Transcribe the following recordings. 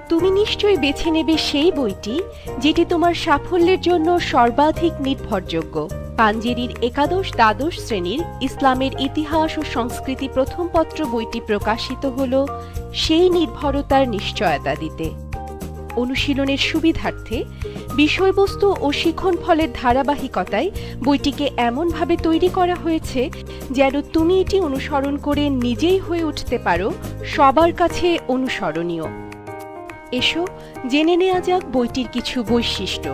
তুমি নিশ্চয়ই বেছে নেবে সেই বইটি যেটি তোমার সাফল্যের জন্য সর্বাধিক নির্ভরযোগ্য। পাঞ্জেরির একাদশ-দ্বাদশ শ্রেণীর ইসলামের ইতিহাস ও সংস্কৃতি প্রথম পত্র বইটি প্রকাশিত হল সেই নির্ভরতার নিশ্চয়তা দিতে। অনুশীলনের সুবিধার্থে বিষয়বস্তু ও শিক্ষণফলের ধারাবাহিকতায় বইটিকে এমনভাবে তৈরি করা হয়েছে যেন তুমি এটি অনুসরণ করে নিজেই হয়ে উঠতে পারো সবার কাছে অনুসরণীয়। এসো জেনে নেওয়া যাক বইটির কিছু বৈশিষ্ট্য।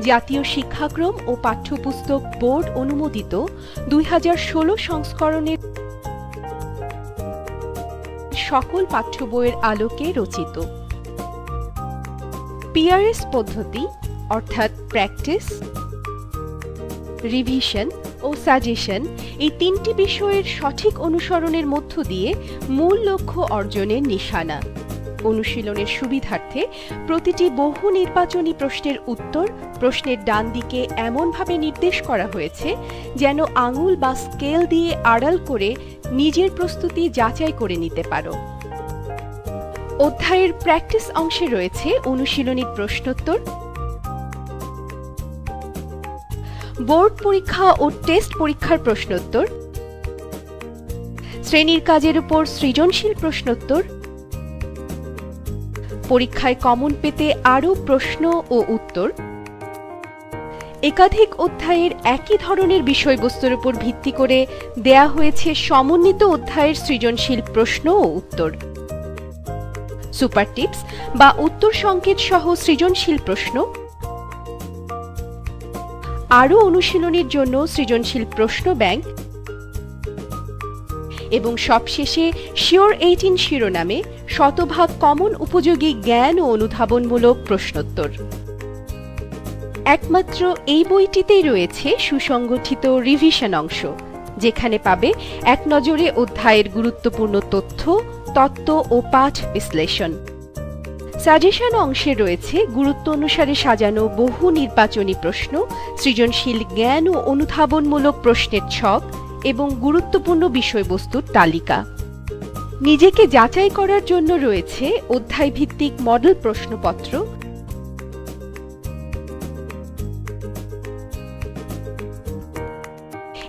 জাতীয় শিক্ষাক্রম ও পাঠ্যপুস্তক বোর্ড অনুমোদিত 2016 সংস্করণের সকল পাঠ্য বইয়ের আলোকে রচিত। পিআরএস পদ্ধতি অর্থাৎ প্র্যাকটিস, রিভিশন ও সাজেশন এই তিনটি বিষয়ের সঠিক অনুসরণের মধ্য দিয়ে মূল লক্ষ্য অর্জনের নিশানা। অনুশীলনের সুবিধার্থে প্রতিটি বহু নির্বাচনী প্রশ্নের উত্তর প্রশ্নের ডান দিকে এমনভাবে নির্দেশ করা হয়েছে যেন আঙুল বা স্কেল দিয়ে আড়াল করে নিজের প্রস্তুতি যাচাই করে নিতে পারো। অধ্যায়ের প্র্যাকটিস অংশে রয়েছে অনুশীলনী প্রশ্নোত্তর, বোর্ড পরীক্ষা ও টেস্ট পরীক্ষার প্রশ্নোত্তর, শ্রেণীর কাজের উপর সৃজনশীল প্রশ্নোত্তর, পরীক্ষায় কমন পেতে আরও প্রশ্ন ও উত্তর, একাধিক অধ্যায়ের একই ধরনের বিষয়বস্তুর উপর ভিত্তি করে দেয়া হয়েছে সমন্বিত অধ্যায়ের সৃজনশীল প্রশ্ন ও উত্তর, সুপার টিপস বা উত্তর সংকেত সহ সৃজনশীল প্রশ্ন, আরও অনুশীলনীর জন্য সৃজনশীল প্রশ্ন ব্যাংক এবং সবশেষে শিওর 18 শিরোনামে শতভাগ কমন উপযোগী জ্ঞান ও অনুধাবনমূলক প্রশ্নোত্তর। একমাত্র এই বইটিতেই রয়েছে সুসংগঠিত রিভিশন অংশ, যেখানে পাবে এক নজরে অধ্যায়ের গুরুত্বপূর্ণ তথ্য, তত্ত্ব ও পাঠ বিশ্লেষণ। সাজেশন অংশে রয়েছে গুরুত্ব অনুসারে সাজানো বহু নির্বাচনী প্রশ্ন, সৃজনশীল জ্ঞান ও অনুধাবনমূলক প্রশ্নের ছক এবং গুরুত্বপূর্ণ বিষয়বস্তুর তালিকা। নিজেকে যাচাই করার জন্য রয়েছে অধ্যায় ভিত্তিক মডেল প্রশ্নপত্র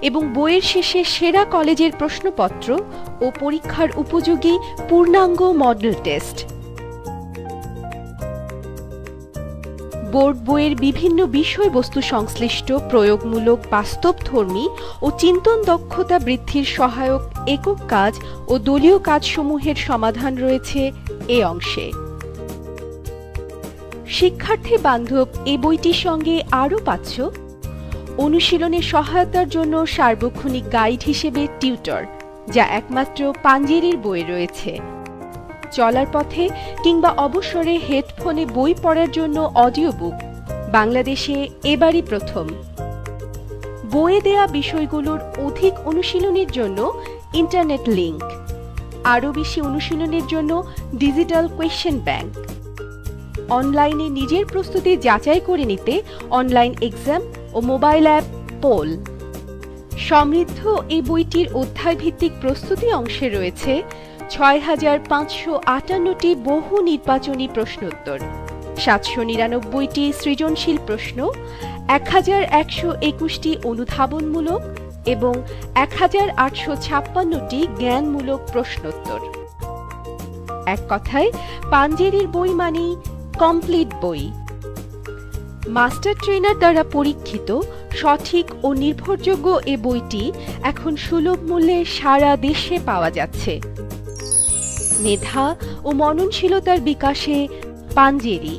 এবং বইয়ের শেষে সেরা কলেজের প্রশ্নপত্র ও পরীক্ষার উপযোগী পূর্ণাঙ্গ মডেল টেস্ট। বোর্ড বইয়ের বিভিন্ন বিষয়বস্তু সংশ্লিষ্ট প্রয়োগমূলক বাস্তবধর্মী ও চিন্তন দক্ষতা বৃদ্ধির সহায়ক একক কাজ ও দলীয় কাজসমূহের সমাধান রয়েছে এ অংশে। শিক্ষার্থী বান্ধব এ বইটির সঙ্গে আরও পাচ্ছ অনুশীলনের সহায়তার জন্য সার্বক্ষণিক গাইড হিসেবে টিউটর, যা একমাত্র পাঞ্জেরির বইয়ে রয়েছে, চলার পথে কিংবা অবসরে হেডফোনে বই পড়ার জন্য অডিও বুক, বাংলাদেশে এবারই প্রথম। বইয়ে দেয়া বিষয়গুলোর অধিক অনুশীলনের জন্য ইন্টারনেট লিংক, আরও বেশি অনুশীলনের জন্য ডিজিটাল কোয়েশ্চেন ব্যাংক, অনলাইনে নিজের প্রস্তুতি যাচাই করে নিতে অনলাইন এক্সাম ও মোবাইল অ্যাপ পোল। সমৃদ্ধ এই বইটির অধ্যায়ভিত্তিক প্রস্তুতি অংশে রয়েছে 6558টি বহু নির্বাচনী প্রশ্নোত্তর, 799টি সৃজনশীল প্রশ্ন, 1121টি অনুধাবনমূলক এবং 1856টি জ্ঞানমূলক প্রশ্নোত্তর। এক কথায় পাঞ্জেরির বই মানেই কমপ্লিট বই। মাস্টার ট্রেনার দ্বারা পরীক্ষিত সঠিক ও নির্ভরযোগ্য এ বইটি এখন সুলভ মূল্যে সারা দেশে পাওয়া যাচ্ছে। মেধা ও মননশীলতার বিকাশে পাঞ্জেরি।